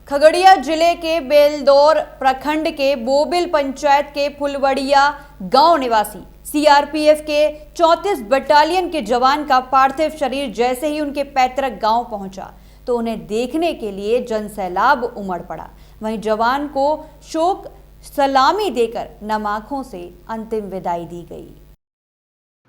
खगड़िया जिले के बेलदौर प्रखंड के बोबिल पंचायत के फुलवड़िया गांव निवासी सीआरपीएफ के 34 बटालियन के जवान का पार्थिव शरीर जैसे ही उनके पैतृक गांव पहुंचा तो उन्हें देखने के लिए जनसैलाब उमड़ पड़ा। वहीं जवान को शोक सलामी देकर नम आंखों से अंतिम विदाई दी गई।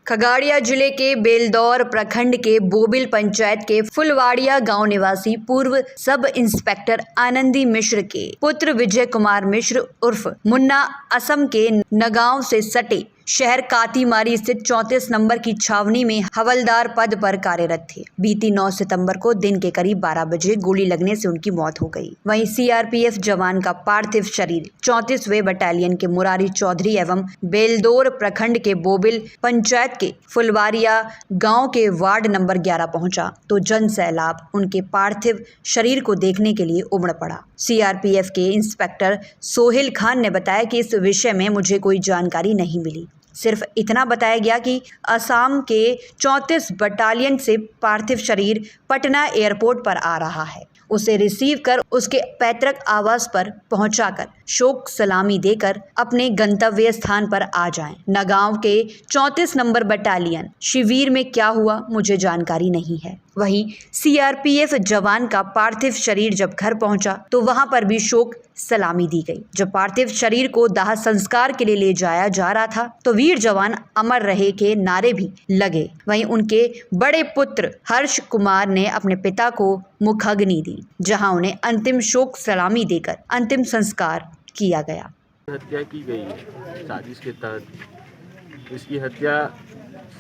खगड़िया जिले के बेलदौर प्रखंड के बोबिल पंचायत के फुलवाड़िया गांव निवासी पूर्व सब इंस्पेक्टर आनंदी मिश्र के पुत्र विजय कुमार मिश्र उर्फ मुन्ना असम के नगांव से सटे शहर कातीमारी स्थित 34 नंबर की छावनी में हवलदार पद पर कार्यरत थे। बीती 9 सितंबर को दिन के करीब 12 बजे गोली लगने से उनकी मौत हो गई। वहीं सीआरपीएफ जवान का पार्थिव शरीर 34वें बटालियन के मुरारी चौधरी एवं बेलदौर प्रखंड के बोबिल पंचायत के फुलवाड़िया गांव के वार्ड नंबर 11 पहुंचा तो जन सैलाब उनके पार्थिव शरीर को देखने के लिए उमड़ पड़ा। सीआरपीएफ के इंस्पेक्टर सोहेल खान ने बताया कि इस विषय में मुझे कोई जानकारी नहीं मिली। सिर्फ इतना बताया गया कि असम के 34 बटालियन से पार्थिव शरीर पटना एयरपोर्ट पर आ रहा है। उसे रिसीव कर उसके पैतृक आवास पर पहुंचाकर शोक सलामी देकर अपने गंतव्य स्थान पर आ जाएं। नगांव के 34 नंबर बटालियन शिविर में क्या हुआ मुझे जानकारी नहीं है। वहीं सीआरपीएफ जवान का पार्थिव शरीर जब घर पहुंचा तो वहां पर भी शोक सलामी दी गई। जब पार्थिव शरीर को दाह संस्कार के लिए ले जाया जा रहा था तो वीर जवान अमर रहे के नारे भी लगे। वहीं उनके बड़े पुत्र हर्ष कुमार ने अपने पिता को मुखाग्नि दी, जहां उन्हें अंतिम शोक सलामी देकर अंतिम संस्कार किया गया। हत्या की गई है साजिश के तहत। इसकी हत्या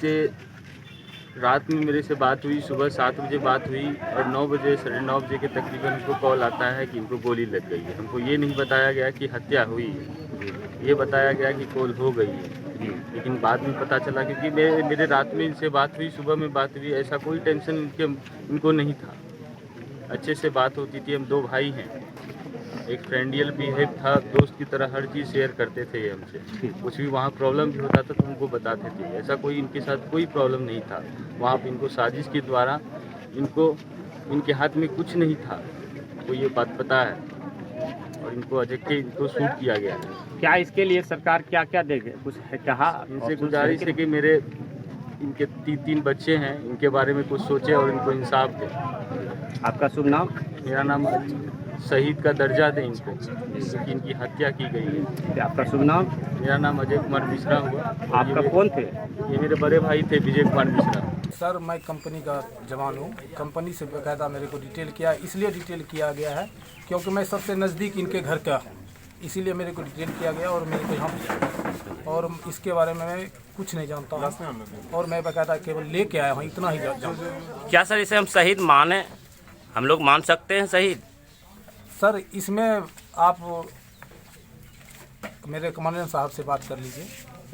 से रात में मेरे से बात हुई, सुबह 7 बजे बात हुई और 9 बजे 9:30 बजे के तकरीबन हमको कॉल आता है कि इनको गोली लग गई है। हमको ये नहीं बताया गया कि हत्या हुई है, ये बताया गया कि कॉल हो गई है। लेकिन बाद में पता चला क्योंकि मेरे रात में इनसे बात हुई, सुबह में बात हुई, ऐसा कोई टेंशन इनको नहीं था। अच्छे से बात होती थी। हम 2 भाई हैं, एक फ्रेंडियल बिहेव था, दोस्त की तरह हर चीज़ शेयर करते थे ये हमसे। कुछ भी वहाँ प्रॉब्लम भी होता था तो उनको बताते थे। ऐसा कोई इनके साथ कोई प्रॉब्लम नहीं था। वहाँ पे इनको साजिश के द्वारा इनके हाथ में कुछ नहीं था, को ये बात पता है और इनको अजय के इनको शूट किया गया है। क्या इसके लिए सरकार क्या क्या देगी, कुछ है कहा? इनसे गुजारिश है कि मेरे इनके 3 बच्चे हैं, इनके बारे में कुछ सोचे और इनको इंसाफ दे। आपका शुभ नाम? मेरा नाम शहीद का दर्जा दें इनको, क्योंकि इनकी हत्या की गई है। आपका शुभ नाम? मेरा नाम अजय कुमार मिश्रा हुआ। आपका कौन थे? ये मेरे बड़े भाई थे विजय कुमार मिश्रा। सर मैं कंपनी का जवान हूँ। कंपनी से बाकायदा मेरे को डिटेल किया, इसलिए डिटेल किया गया है क्योंकि मैं सबसे नज़दीक इनके घर का हूँ, इसीलिए मेरे को डिटेल किया गया और मेरे को यहाँ पे और इसके बारे में मैं कुछ नहीं जानता हूँ और मैं बाकायदा केवल लेके आया हूँ, इतना ही जानता हूँ। क्या सर इसे हम शहीद माने, हम लोग मान सकते हैं शहीद? सर इसमें आप मेरे कमांडेंट साहब से बात कर लीजिए,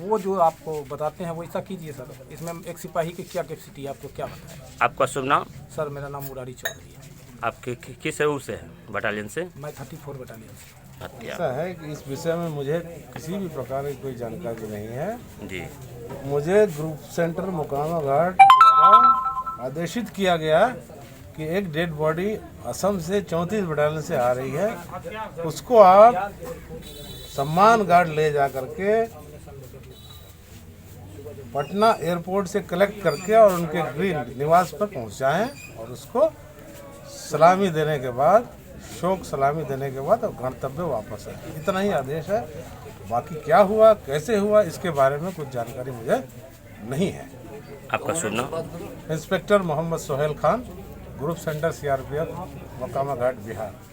वो जो आपको बताते हैं वो ऐसा कीजिए सर। इसमें एक सिपाही की क्या कैपेसिटी है, आपको क्या बताएं? आपका शुभ नाम? सर मेरा नाम मुरारी चौधरी है। आपके किस रूप से है, बटालियन से? मैं 34 बटालियन से। ऐसा है कि इस विषय में मुझे किसी भी प्रकार की कोई जानकारी नहीं है जी। मुझे ग्रुप सेंटर मुकामा घाट द्वारा आदेशित किया गया कि एक डेड बॉडी असम से 34 बटालियन से आ रही है, उसको आप सम्मान गार्ड ले जा करके पटना एयरपोर्ट से कलेक्ट करके और उनके गृह निवास पर पहुंचाएं और उसको सलामी देने के बाद, शोक सलामी देने के बाद गंतव्य वापस आए। इतना ही आदेश है। बाकी क्या हुआ, कैसे हुआ, इसके बारे में कुछ जानकारी मुझे नहीं है। आपका शुभ नाम? Inspector Mohammad Sohail Khan, group centre CRPF, Mokama Ghat, Bihar.